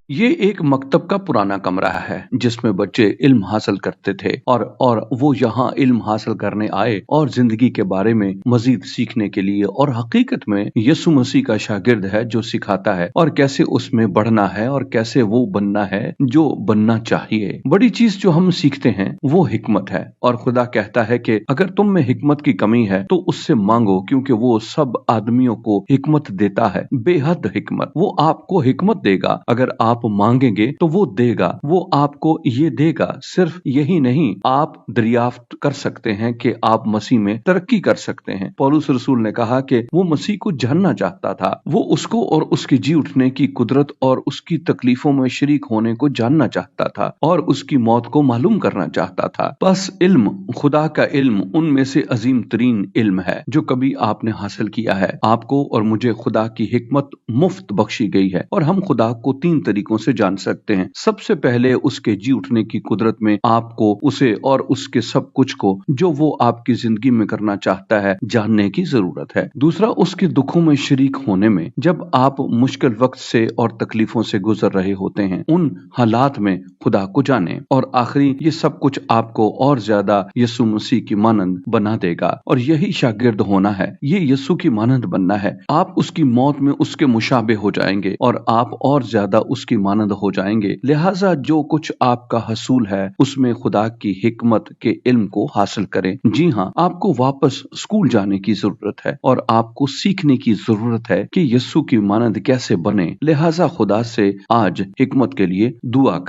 ये एक मकतब का पुराना कमरा है जिसमें बच्चे इल्म हासिल करते थे और वो यहाँ इल्म हासिल करने आए और जिंदगी के बारे में मजीद सीखने के लिए, और हकीकत में यीशु मसीह का शागिर्द है जो सिखाता है और कैसे उसमें बढ़ना है और कैसे वो बनना है जो बनना चाहिए। बड़ी चीज जो हम सीखते हैं वो हिकमत है, और खुदा कहता है कि अगर तुम में हिकमत की कमी है तो उससे मांगो, क्योंकि वो सब आदमियों को हिकमत देता है, बेहद हिकमत। वो आपको हिकमत देगा, अगर आप मांगेंगे तो वो देगा। वो आपको ये देगा, सिर्फ यही नहीं, आप दरियाफ्त कर सकते हैं कि आप मसीह में तरक्की कर सकते हैं। पौलुस रसूल ने कहा कि वो मसीह को जानना चाहता था, वो उसको और उसकी जी उठने की कुदरत और उसकी तकलीफों में शरीक होने को जानना चाहता था और उसकी मौत को मालूम करना चाहता था। बस इल्म, खुदा का इल्म उनमें से अजीम तरीन इल्म है जो कभी आपने हासिल किया है। आपको और मुझे खुदा की हिकमत मुफ्त बख्शी गई है और हम खुदा को 3 तरीकों से जान सकते हैं। सबसे पहले उसके जी उठने की कुदरत में आपको उसे और उसके सब कुछ को जो वो आपकी जिंदगी में करना चाहता है जानने की जरूरत है। दूसरा, उसके दुखों में शरीक होने में, जब आप मुश्किल वक्त से और तकलीफों से गुजर रहे होते हैं, उन हालात में खुदा को जाने। और आखिरी, ये सब कुछ आपको और ज्यादा यीशु मसीह की मानंद बना देगा, और यही शागिर्द होना है, ये यीशु की मानंद बनना है। आप उसकी मौत में उसके मुशाबे हो जाएंगे और आप और ज्यादा उसकी मानंद हो जाएंगे। लिहाजा जो कुछ आपका हसूल है उसमें खुदा की हिकमत के इल्म को हासिल करें। जी हाँ, आपको वापस स्कूल जाने की जरूरत है और आपको सीखने की जरूरत है कि यीशु की मानंद कैसे बने। लिहाजा खुदा से आज हिकमत के लिए दुआ करें।